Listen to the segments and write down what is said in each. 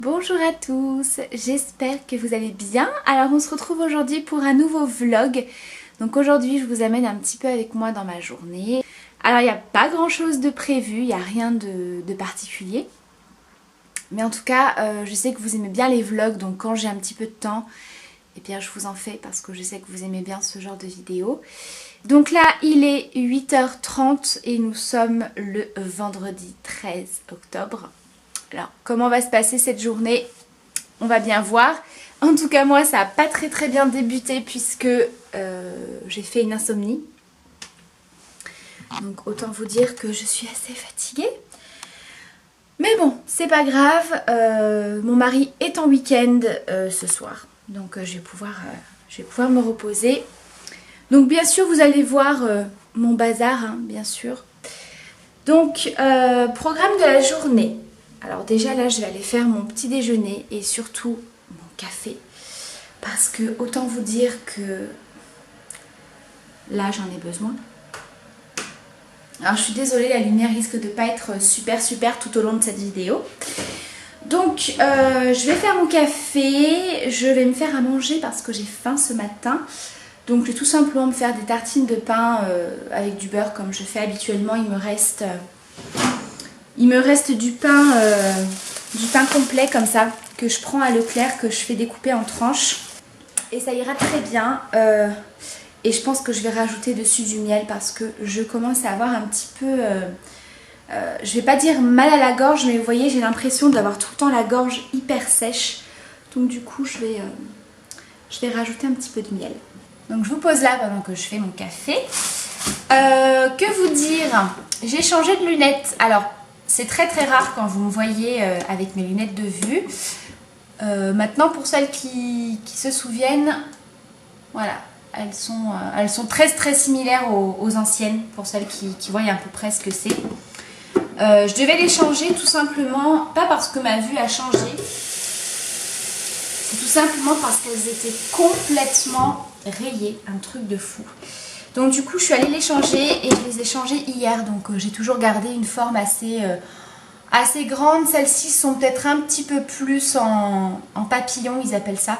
Bonjour à tous, j'espère que vous allez bien. Alors on se retrouve aujourd'hui pour un nouveau vlog. Donc aujourd'hui je vous amène un petit peu avec moi dans ma journée. Alors il n'y a pas grand chose de prévu, il n'y a rien de particulier. Mais en tout cas je sais que vous aimez bien les vlogs, donc quand j'ai un petit peu de temps, eh bien je vous en fais parce que je sais que vous aimez bien ce genre de vidéos. Donc là il est 8h30 et nous sommes le vendredi 13 octobre. Alors, comment va se passer cette journée? On va bien voir. En tout cas, moi, ça n'a pas très bien débuté puisque j'ai fait une insomnie. Donc, autant vous dire que je suis assez fatiguée. Mais bon, c'est pas grave. Mon mari est en week-end ce soir. Donc, je vais pouvoir me reposer. Donc, bien sûr, vous allez voir mon bazar, hein, bien sûr. Donc, programme de la journée. Alors déjà là je vais aller faire mon petit déjeuner et surtout mon café parce que autant vous dire que là j'en ai besoin. Alors je suis désolée, la lumière risque de pas être super tout au long de cette vidéo. Donc je vais faire mon café, je vais me faire à manger parce que j'ai faim ce matin. Donc je vais tout simplement me faire des tartines de pain avec du beurre comme je fais habituellement. Il me reste du pain complet comme ça, que je prends à Leclerc, que je fais découper en tranches. Et ça ira très bien. Et je pense que je vais rajouter dessus du miel parce que je commence à avoir un petit peu... je vais pas dire mal à la gorge, mais vous voyez, j'ai l'impression d'avoir tout le temps la gorge hyper sèche. Donc du coup, je vais rajouter un petit peu de miel. Donc je vous pose là pendant que je fais mon café. Que vous dire? J'ai changé de lunettes. Alors, c'est très rare quand vous me voyez avec mes lunettes de vue. Maintenant, pour celles qui se souviennent, voilà, elles sont très similaires aux anciennes, pour celles qui voient à peu près ce que c'est. Je devais les changer tout simplement, pas parce que ma vue a changé, c'est tout simplement parce qu'elles étaient complètement rayées, un truc de fou. Donc du coup je suis allée les changer et je les ai changées hier. Donc j'ai toujours gardé une forme assez grande. Celles-ci sont peut-être un petit peu plus en papillon, ils appellent ça.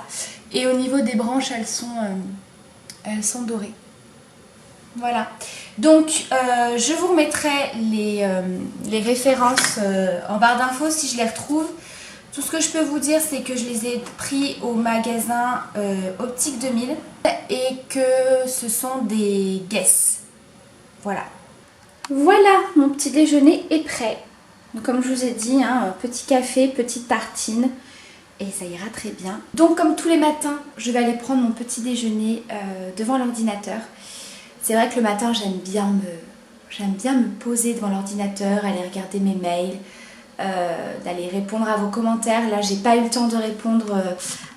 Et au niveau des branches, elles sont dorées. Voilà. Donc je vous remettrai les références en barre d'infos si je les retrouve. Tout ce que je peux vous dire, c'est que je les ai pris au magasin Optique 2000 et que ce sont des Guess. Voilà. Voilà, mon petit déjeuner est prêt. Donc, comme je vous ai dit, hein, petit café, petite tartine et ça ira très bien. Donc comme tous les matins, je vais aller prendre mon petit déjeuner devant l'ordinateur. C'est vrai que le matin, j'aime bien me poser devant l'ordinateur, aller regarder mes mails. D'aller répondre à vos commentaires. Là j'ai pas eu le temps de répondre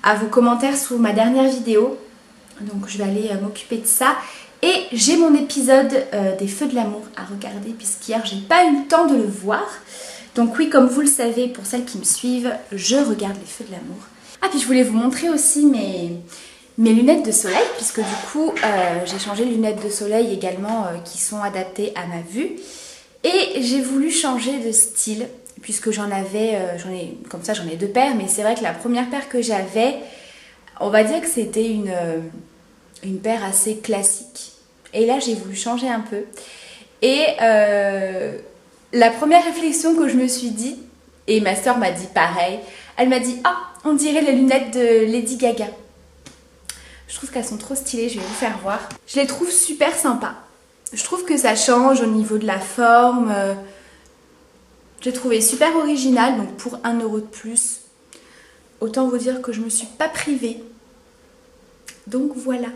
à vos commentaires sous ma dernière vidéo, donc je vais aller m'occuper de ça. Et j'ai mon épisode des Feux de l'amour à regarder puisqu'hier j'ai pas eu le temps de le voir. Donc oui, comme vous le savez, pour celles qui me suivent, je regarde les Feux de l'amour. Ah, puis je voulais vous montrer aussi mes lunettes de soleil, puisque du coup j'ai changé de lunettes de soleil également qui sont adaptées à ma vue. Et j'ai voulu changer de style puisque j'en ai deux paires, mais c'est vrai que la première paire que j'avais, on va dire que c'était une paire assez classique. Et là j'ai voulu changer un peu. Et la première réflexion que je me suis dit, et ma soeur m'a dit pareil, elle m'a dit « Ah, on dirait les lunettes de Lady Gaga ». Je trouve qu'elles sont trop stylées, je vais vous faire voir. Je les trouve super sympas. Je trouve que ça change au niveau de la forme. J'ai trouvé super original, donc pour 1 € de plus, autant vous dire que je me suis pas privée. Donc voilà.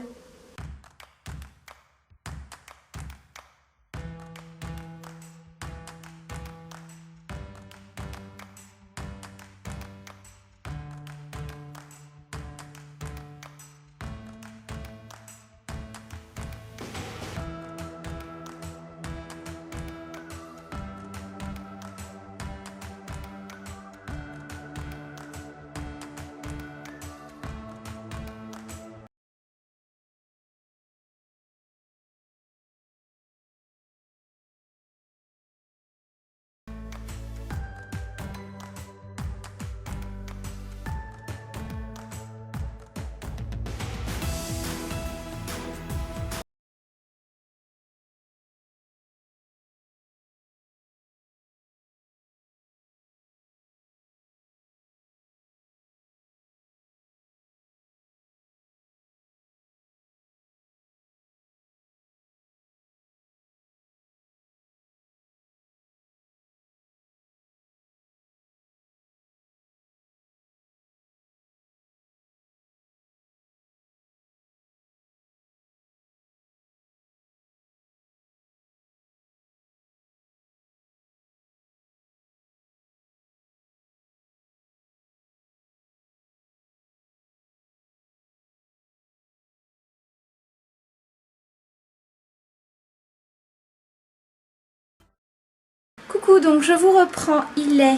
Coucou, donc je vous reprends, il est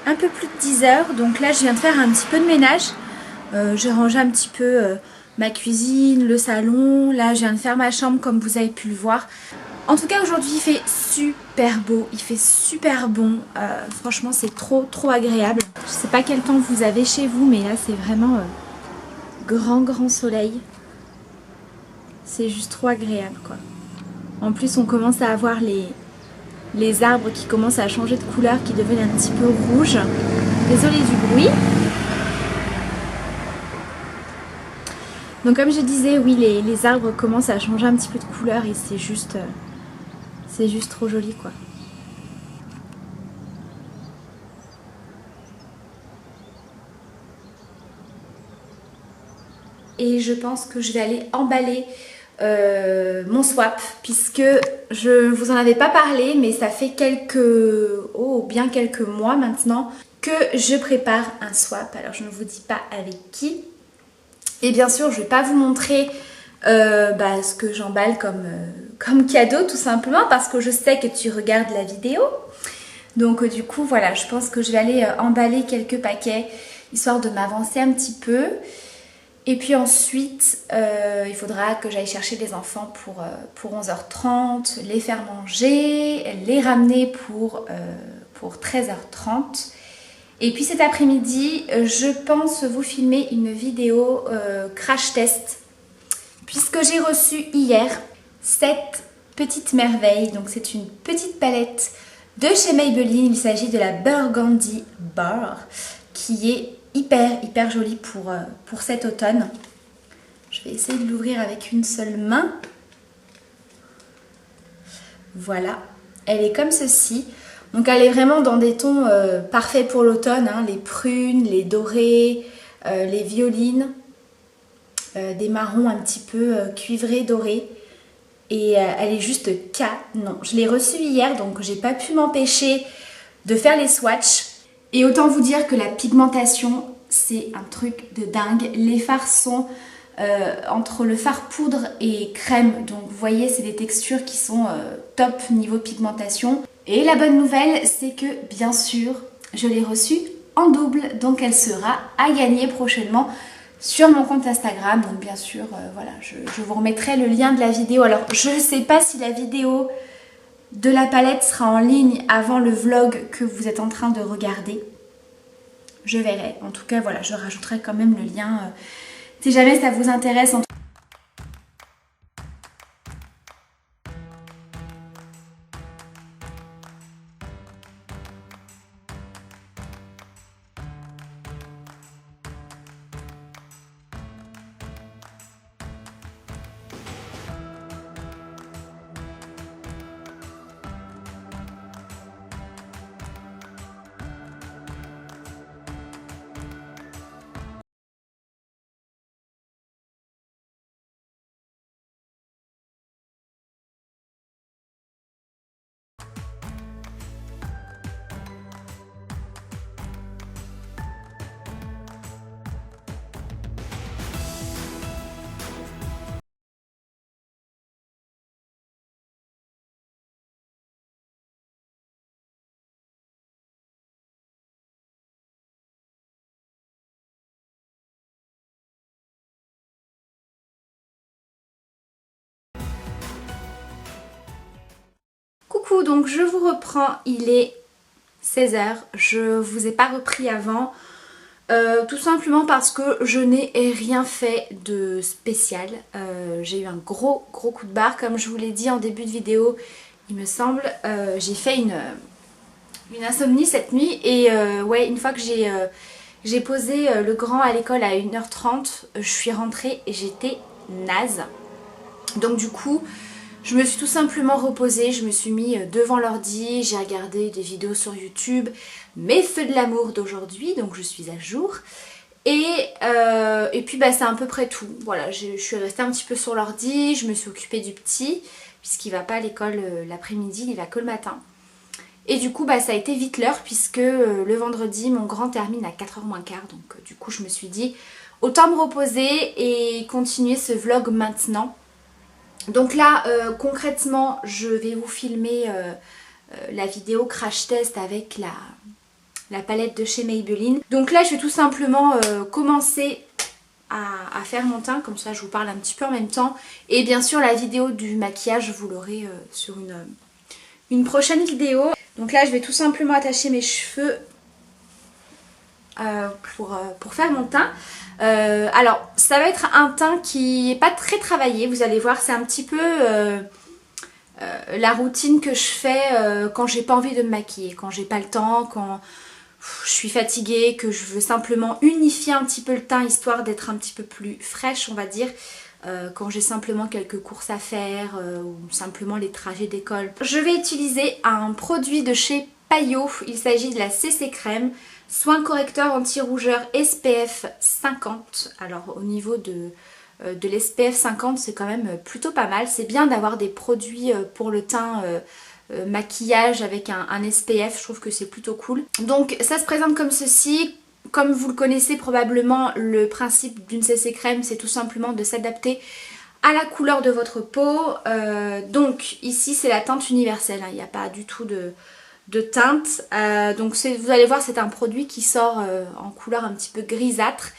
un peu plus de 10 heures, donc là je viens de faire un petit peu de ménage. J'ai rangé un petit peu ma cuisine, le salon, là je viens de faire ma chambre comme vous avez pu le voir. En tout cas aujourd'hui il fait super beau, il fait super bon, franchement c'est trop agréable. Je sais pas quel temps vous avez chez vous, mais là c'est vraiment grand soleil. C'est juste trop agréable quoi. En plus on commence à avoir les arbres qui commencent à changer de couleur, qui deviennent un petit peu rouges. Désolée du bruit. Donc comme je disais, oui, les arbres commencent à changer un petit peu de couleur et c'est juste trop joli quoi. Et je pense que je vais aller emballer mon swap, puisque je vous en avais pas parlé, mais ça fait bien quelques mois maintenant que je prépare un swap. Alors je ne vous dis pas avec qui. Et bien sûr, je vais pas vous montrer ce que j'emballe comme cadeau, tout simplement, parce que je sais que tu regardes la vidéo. Donc du coup, voilà, je pense que je vais aller emballer quelques paquets, histoire de m'avancer un petit peu. Et puis ensuite, il faudra que j'aille chercher les enfants pour 11h30, les faire manger, les ramener pour 13h30. Et puis cet après-midi, je pense vous filmer une vidéo crash test, puisque j'ai reçu hier cette petite merveille. Donc c'est une petite palette de chez Maybelline, il s'agit de la Burgundy Bar, qui est hyper jolie pour cet automne. Je vais essayer de l'ouvrir avec une seule main. Voilà, elle est comme ceci. Donc elle est vraiment dans des tons parfaits pour l'automne, hein, les prunes, les dorés, les violines, des marrons un petit peu cuivrés, dorés. Et elle est juste canon. Je l'ai reçue hier, donc j'ai pas pu m'empêcher de faire les swatchs. Et autant vous dire que la pigmentation, c'est un truc de dingue. Les fards sont entre le fard poudre et crème. Donc vous voyez, c'est des textures qui sont top niveau pigmentation. Et la bonne nouvelle, c'est que bien sûr, je l'ai reçue en double. Donc elle sera à gagner prochainement sur mon compte Instagram. Donc bien sûr, voilà, je vous remettrai le lien de la vidéo. Alors je ne sais pas si la vidéo de la palette sera en ligne avant le vlog que vous êtes en train de regarder. Je verrai. En tout cas, voilà, je rajouterai quand même le lien si jamais ça vous intéresse. Coucou, donc je vous reprends, il est 16h, je vous ai pas repris avant, tout simplement parce que je n'ai rien fait de spécial. J'ai eu un gros coup de barre, comme je vous l'ai dit en début de vidéo, il me semble. J'ai fait une insomnie cette nuit et ouais, une fois que j'ai posé le grand à l'école à 1h30, je suis rentrée et j'étais naze. Donc du coup, je me suis tout simplement reposée, je me suis mis devant l'ordi, j'ai regardé des vidéos sur YouTube, mes feux de l'amour d'aujourd'hui, donc je suis à jour. Et puis bah, c'est à peu près tout. Voilà, je suis restée un petit peu sur l'ordi, je me suis occupée du petit, puisqu'il va pas à l'école l'après-midi, il va que le matin. Et du coup bah, ça a été vite l'heure, puisque le vendredi, mon grand termine à 4h moins quart, donc du coup je me suis dit autant me reposer et continuer ce vlog maintenant. Donc là concrètement je vais vous filmer la vidéo crash test avec la palette de chez Maybelline. Donc là je vais tout simplement commencer à faire mon teint, comme ça je vous parle un petit peu en même temps. Et bien sûr la vidéo du maquillage vous l'aurez sur une prochaine vidéo. Donc là je vais tout simplement attacher mes cheveux pour faire mon teint. Alors ça va être un teint qui n'est pas très travaillé, vous allez voir, c'est un petit peu la routine que je fais quand j'ai pas envie de me maquiller, quand j'ai pas le temps, quand je suis fatiguée, que je veux simplement unifier un petit peu le teint histoire d'être un petit peu plus fraîche on va dire, quand j'ai simplement quelques courses à faire ou simplement les trajets d'école. Je vais utiliser un produit de chez Payot, il s'agit de la CC Crème, soin correcteur anti-rougeur SPF 50. Alors au niveau de l'SPF 50 c'est quand même plutôt pas mal, c'est bien d'avoir des produits pour le teint maquillage avec un SPF, je trouve que c'est plutôt cool. Donc ça se présente comme ceci. Comme vous le connaissez probablement, le principe d'une CC crème c'est tout simplement de s'adapter à la couleur de votre peau. Donc ici c'est la teinte universelle, hein. Il n'y a pas du tout de teinte. Donc vous allez voir, c'est un produit qui sort en couleur un petit peu grisâtre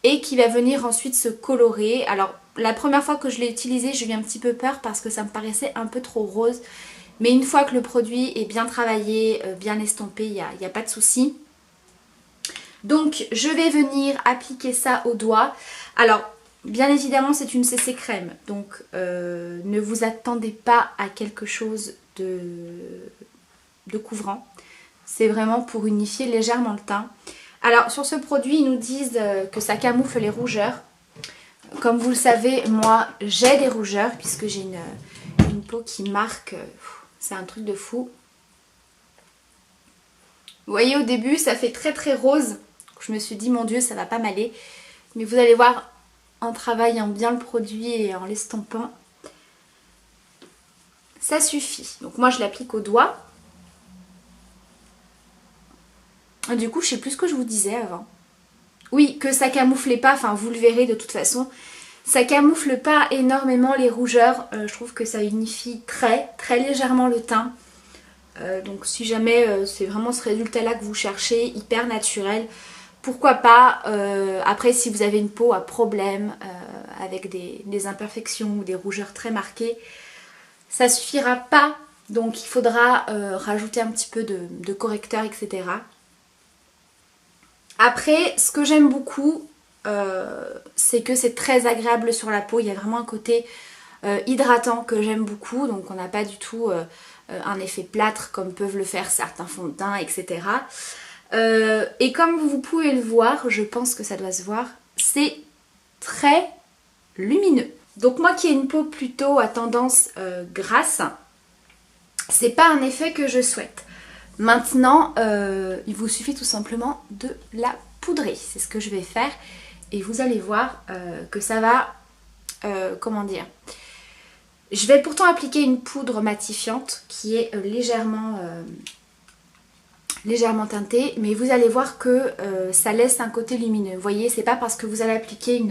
et qui va venir ensuite se colorer. Alors la première fois que je l'ai utilisé j'ai eu un petit peu peur parce que ça me paraissait un peu trop rose. Mais une fois que le produit est bien travaillé, bien estompé, il n'y a pas de souci. Donc je vais venir appliquer ça au doigt. Alors bien évidemment c'est une CC crème. Donc ne vous attendez pas à quelque chose de couvrant. C'est vraiment pour unifier légèrement le teint. Alors sur ce produit ils nous disent que ça camoufle les rougeurs. Comme vous le savez, moi j'ai des rougeurs puisque j'ai une peau qui marque... C'est un truc de fou. Vous voyez au début ça fait très très rose. Je me suis dit mon dieu ça va pas m'aller. Mais vous allez voir en travaillant bien le produit et en l'estompant, ça suffit. Donc moi je l'applique au doigt. Et du coup je sais plus ce que je vous disais avant. Oui, que ça camouflait pas, enfin vous le verrez de toute façon. Ça camoufle pas énormément les rougeurs, je trouve que ça unifie très légèrement le teint. Donc si jamais c'est vraiment ce résultat là que vous cherchez, hyper naturel, pourquoi pas. Après si vous avez une peau à problème, avec des imperfections ou des rougeurs très marquées, ça suffira pas. Donc il faudra rajouter un petit peu de correcteur, etc. Après ce que j'aime beaucoup, c'est que c'est très agréable sur la peau. Il y a vraiment un côté hydratant que j'aime beaucoup. Donc on n'a pas du tout un effet plâtre comme peuvent le faire certains fonds de teint, etc. Et comme vous pouvez le voir, je pense que ça doit se voir, c'est très lumineux. Donc moi qui ai une peau plutôt à tendance grasse, c'est pas un effet que je souhaite. Maintenant, il vous suffit tout simplement de la poudrer. C'est ce que je vais faire. Et vous allez voir que ça va... comment dire ? Je vais pourtant appliquer une poudre matifiante qui est légèrement teintée. Mais vous allez voir que ça laisse un côté lumineux. Vous voyez, c'est pas parce que vous allez appliquer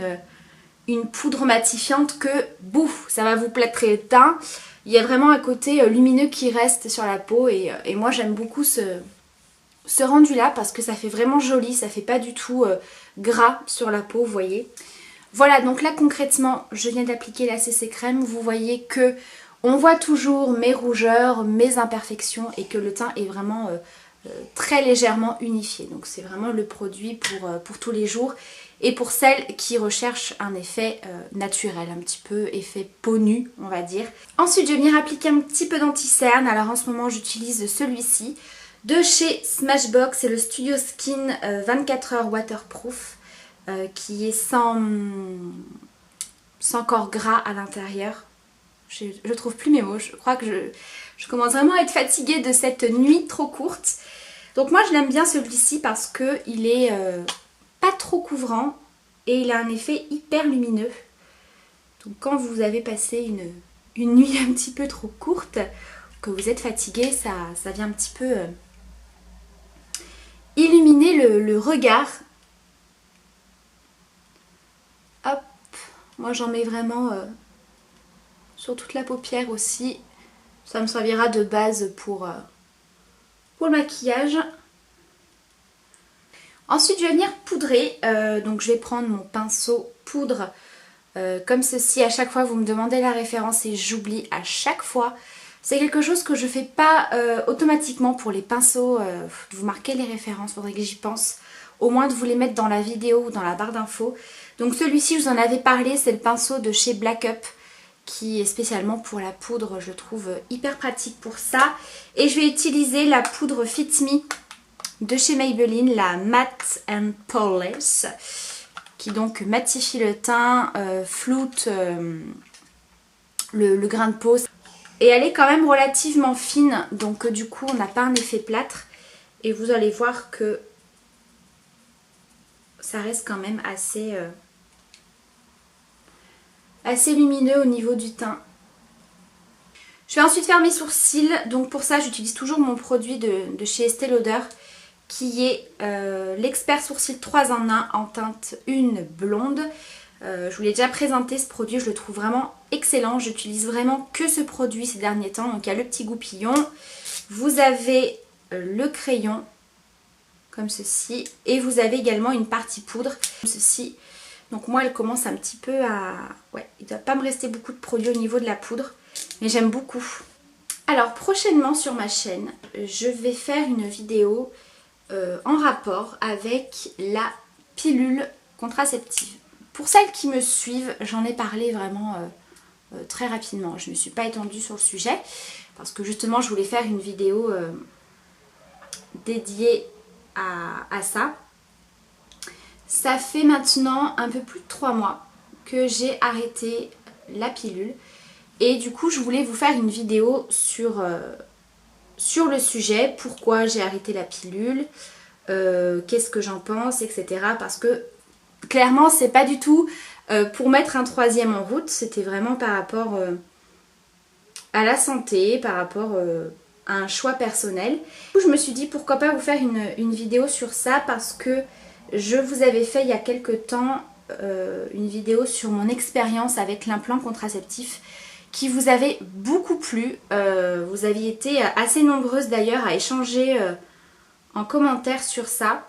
une poudre matifiante que bouf, ça va vous plâtrer le teint. Il y a vraiment un côté lumineux qui reste sur la peau. Et moi j'aime beaucoup ce rendu là parce que ça fait vraiment joli. Ça fait pas du tout gras sur la peau, vous voyez. Voilà, donc là concrètement, je viens d'appliquer la CC crème. Vous voyez que on voit toujours mes rougeurs, mes imperfections et que le teint est vraiment très légèrement unifié. Donc c'est vraiment le produit pour tous les jours et pour celles qui recherchent un effet naturel, un petit peu effet peau nue, on va dire. Ensuite, je vais venir appliquer un petit peu d'anti-cerne. Alors en ce moment, j'utilise celui-ci de chez Smashbox. C'est le Studio Skin 24 heures waterproof. Qui est sans corps gras à l'intérieur. Je trouve plus mes mots, je crois que je commence vraiment à être fatiguée de cette nuit trop courte. Donc moi je l'aime bien celui-ci parce qu'il est pas trop couvrant et il a un effet hyper lumineux. Donc quand vous avez passé une nuit un petit peu trop courte, que vous êtes fatigué, ça vient un petit peu illuminer le regard. Hop, moi j'en mets vraiment sur toute la paupière aussi. Ça me servira de base pour pour le maquillage. Ensuite je vais venir poudrer, donc je vais prendre mon pinceau poudre comme ceci. À chaque fois vous me demandez la référence et j'oublie à chaque fois. C'est quelque chose que je fais pas automatiquement pour les pinceaux, de vous marquer les références, faudrait que j'y pense. Au moins de vous les mettre dans la vidéo ou dans la barre d'infos. Donc celui-ci je vous en avais parlé, c'est le pinceau de chez Black Up, qui est spécialement pour la poudre, je le trouve hyper pratique pour ça. Et je vais utiliser la poudre Fit Me de chez Maybelline, la Matte and Polish, qui donc matifie le teint, floute le grain de peau. Et elle est quand même relativement fine, donc du coup on n'a pas un effet plâtre. Et vous allez voir que ça reste quand même assez lumineux au niveau du teint. Je vais ensuite faire mes sourcils, donc pour ça j'utilise toujours mon produit de chez Estée Lauder, qui est l'expert sourcil 3 en 1 en teinte 1 blonde. Je vous l'ai déjà présenté ce produit, je le trouve vraiment excellent. J'utilise vraiment que ce produit ces derniers temps. Donc il y a le petit goupillon, vous avez le crayon comme ceci, et vous avez également une partie poudre comme ceci. Donc moi elle commence un petit peu à... Ouais, il ne doit pas me rester beaucoup de produits au niveau de la poudre, mais j'aime beaucoup. Alors prochainement sur ma chaîne, je vais faire une vidéo en rapport avec la pilule contraceptive. Pour celles qui me suivent, j'en ai parlé vraiment très rapidement. Je ne me suis pas étendue sur le sujet parce que justement je voulais faire une vidéo dédiée à ça. Ça fait maintenant un peu plus de 3 mois que j'ai arrêté la pilule et du coup je voulais vous faire une vidéo sur le sujet, pourquoi j'ai arrêté la pilule, qu'est-ce que j'en pense, etc. Parce que clairement c'est pas du tout pour mettre un troisième en route, c'était vraiment par rapport à la santé, par rapport à un choix personnel. Du coup, je me suis dit pourquoi pas vous faire une vidéo sur ça, parce que je vous avais fait il y a quelques temps une vidéo sur mon expérience avec l'implant contraceptif qui vous avait beaucoup plu. Vous aviez été assez nombreuses d'ailleurs à échanger en commentaire sur ça.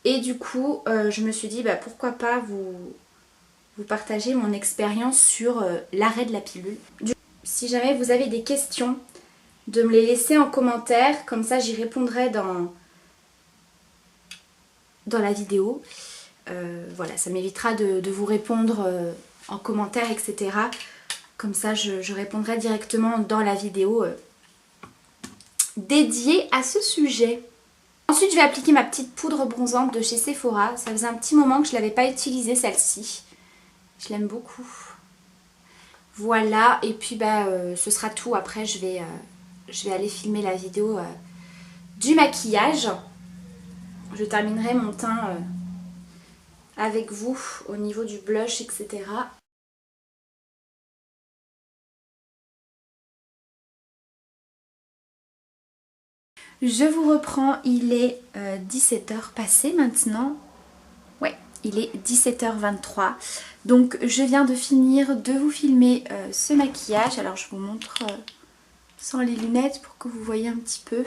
Et du coup, je me suis dit pourquoi pas vous partager mon expérience sur l'arrêt de la pilule. Si jamais vous avez des questions, de me les laisser en commentaire, comme ça j'y répondrai dans la vidéo. Voilà, ça m'évitera de vous répondre en commentaire, etc. Comme ça je répondrai directement dans la vidéo dédiée à ce sujet. Ensuite je vais appliquer ma petite poudre bronzante de chez Sephora. Ça faisait un petit moment que je ne l'avais pas utilisée celle-ci. Je l'aime beaucoup. Voilà, et puis ce sera tout. Après je vais aller filmer la vidéo du maquillage. Je terminerai mon teint avec vous au niveau du blush, etc. Je vous reprends, il est 17h passé maintenant. Ouais, il est 17h23. Donc je viens de finir de vous filmer ce maquillage. Alors je vous montre sans les lunettes pour que vous voyez un petit peu.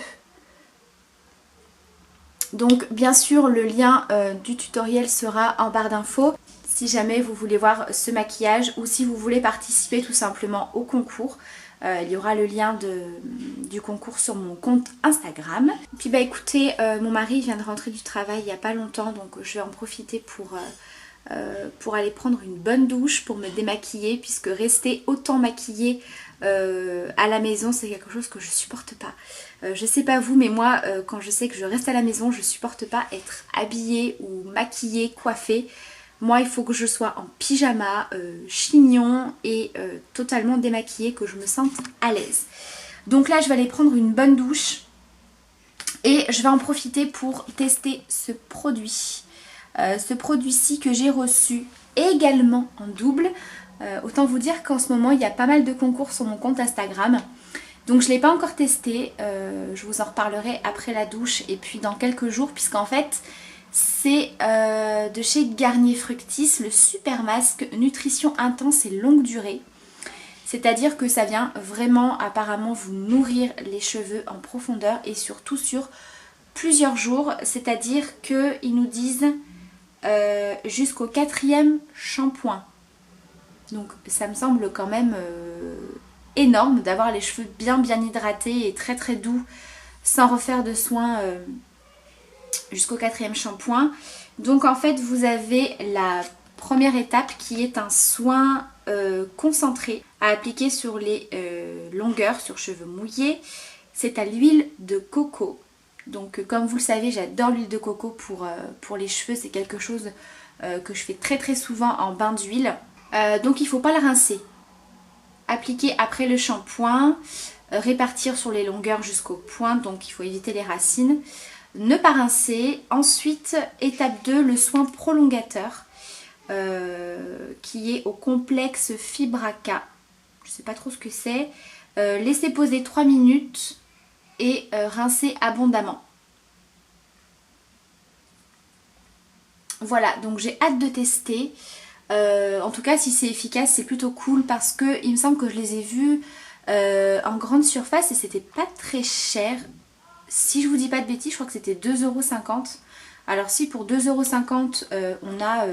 Donc bien sûr le lien du tutoriel sera en barre d'infos si jamais vous voulez voir ce maquillage ou si vous voulez participer tout simplement au concours. Il y aura le lien du concours sur mon compte Instagram. Puis écoutez, mon mari vient de rentrer du travail il n'y a pas longtemps, donc je vais en profiter pour aller prendre une bonne douche, pour me démaquiller, puisque rester autant maquillée à la maison c'est quelque chose que je supporte pas. Je sais pas vous, mais moi quand je sais que je reste à la maison, je supporte pas être habillée ou maquillée, coiffée. Moi il faut que je sois en pyjama, chignon et totalement démaquillée, que je me sente à l'aise. Donc là je vais aller prendre une bonne douche et je vais en profiter pour tester ce produit. Ce produit-ci que j'ai reçu également en double. Autant vous dire qu'en ce moment il y a pas mal de concours sur mon compte Instagram. Donc je ne l'ai pas encore testé, je vous en reparlerai après la douche et puis dans quelques jours, puisqu'en fait c'est de chez Garnier Fructis, le Super Masque Nutrition Intense et Longue Durée. C'est-à-dire que ça vient vraiment apparemment vous nourrir les cheveux en profondeur et surtout sur plusieurs jours. C'est-à-dire qu'ils nous disent jusqu'au 4e shampoing. Donc ça me semble quand même énorme d'avoir les cheveux bien hydratés et très très doux sans refaire de soins jusqu'au 4e shampoing. Donc en fait vous avez la première étape qui est un soin concentré à appliquer sur les longueurs, sur cheveux mouillés. C'est à l'huile de coco. Donc comme vous le savez, j'adore l'huile de coco pour les cheveux. C'est quelque chose que je fais très très souvent en bain d'huile. Donc il ne faut pas le rincer. Appliquer après le shampoing, répartir sur les longueurs jusqu'aux pointes, donc il faut éviter les racines. Ne pas rincer. Ensuite, étape 2, le soin prolongateur qui est au complexe Fibraca. Je ne sais pas trop ce que c'est. Laissez poser 3 minutes et rincer abondamment. Voilà, donc j'ai hâte de tester. En tout cas, si c'est efficace, c'est plutôt cool parce que il me semble que je les ai vus en grande surface et c'était pas très cher. Si je vous dis pas de bêtises, je crois que c'était 2,50 €. Alors si pour 2,50 € on a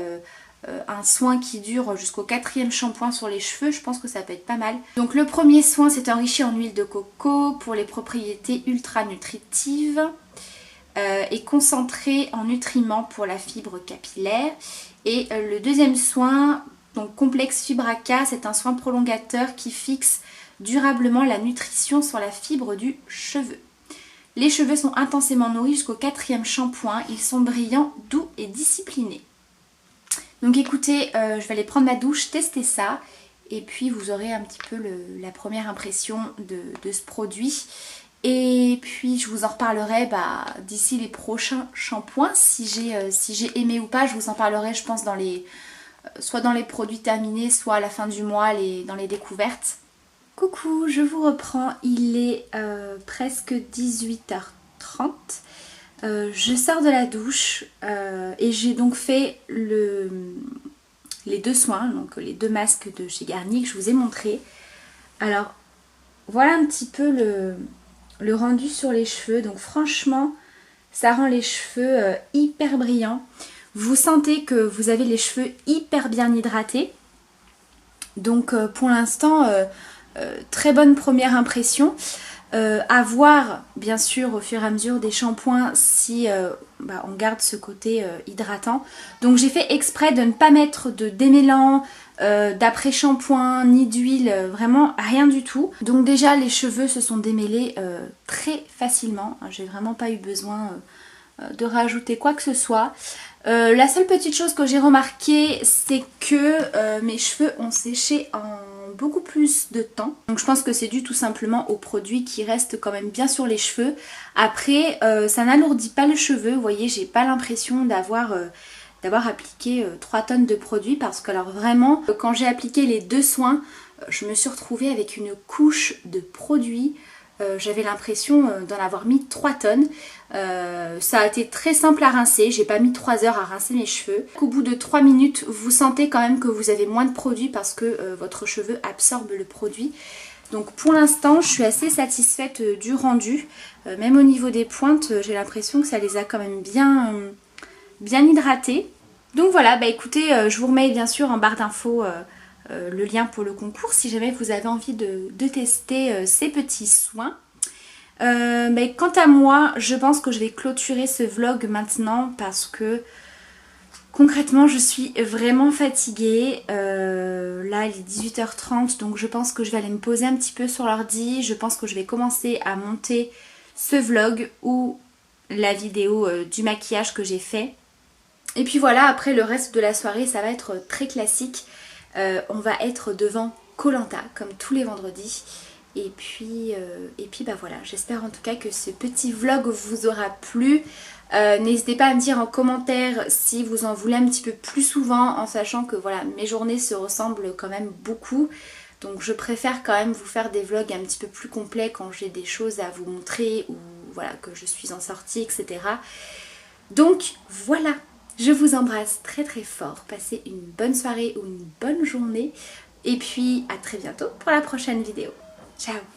un soin qui dure jusqu'au 4e shampoing sur les cheveux, je pense que ça peut être pas mal. Donc le premier soin, c'est enrichi en huile de coco pour les propriétés ultra nutritives et concentré en nutriments pour la fibre capillaire. Et le deuxième soin, donc complexe Fibraca, c'est un soin prolongateur qui fixe durablement la nutrition sur la fibre du cheveu. Les cheveux sont intensément nourris jusqu'au 4e shampoing. Ils sont brillants, doux et disciplinés. Donc écoutez, je vais aller prendre ma douche, tester ça. Et puis vous aurez un petit peu la première impression de ce produit. Et puis je vous en reparlerai d'ici les prochains shampoings. Si j'ai aimé ou pas, je vous en parlerai je pense soit dans les produits terminés, soit à la fin du mois dans les découvertes. Coucou, je vous reprends, il est presque 18h30. Je sors de la douche et j'ai donc fait les 2 soins, donc les 2 masques de chez Garnier que je vous ai montré. Alors voilà un petit peu le rendu sur les cheveux. Donc franchement, ça rend les cheveux hyper brillants. Vous sentez que vous avez les cheveux hyper bien hydratés. Donc pour l'instant, très bonne première impression. À voir bien sûr au fur et à mesure des shampoings si on garde ce côté hydratant. Donc j'ai fait exprès de ne pas mettre de démêlant, d'après-shampoing, ni d'huile, vraiment rien du tout. Donc déjà les cheveux se sont démêlés très facilement. J'ai vraiment pas eu besoin de rajouter quoi que ce soit. La seule petite chose que j'ai remarqué, c'est que mes cheveux ont séché en beaucoup plus de temps. Donc je pense que c'est dû tout simplement au produit qui reste quand même bien sur les cheveux. Après, ça n'alourdit pas le cheveu. Vous voyez, j'ai pas l'impression d'avoir appliqué 3 tonnes de produit parce que alors vraiment, quand j'ai appliqué les 2 soins, je me suis retrouvée avec une couche de produit. J'avais l'impression d'en avoir mis 3 tonnes. Ça a été très simple à rincer, j'ai pas mis 3 heures à rincer mes cheveux. Au bout de 3 minutes, vous sentez quand même que vous avez moins de produit parce que votre cheveu absorbe le produit. Donc pour l'instant, je suis assez satisfaite du rendu. Même au niveau des pointes, j'ai l'impression que ça les a quand même bien hydratées. Donc voilà, écoutez, je vous remets bien sûr en barre d'infos le lien pour le concours si jamais vous avez envie de tester ces petits soins. Quant à moi, je pense que je vais clôturer ce vlog maintenant parce que concrètement je suis vraiment fatiguée. Là il est 18h30 donc je pense que je vais aller me poser un petit peu sur l'ordi. Je pense que je vais commencer à monter ce vlog ou la vidéo du maquillage que j'ai fait. Et puis voilà, après le reste de la soirée ça va être très classique. On va être devant Koh-Lanta comme tous les vendredis. Et puis voilà, j'espère en tout cas que ce petit vlog vous aura plu. N'hésitez pas à me dire en commentaire si vous en voulez un petit peu plus souvent, en sachant que voilà, mes journées se ressemblent quand même beaucoup. Donc je préfère quand même vous faire des vlogs un petit peu plus complets quand j'ai des choses à vous montrer ou voilà, que je suis en sortie, etc. Donc voilà, je vous embrasse très très fort. Passez une bonne soirée ou une bonne journée. Et puis à très bientôt pour la prochaine vidéo. Ciao!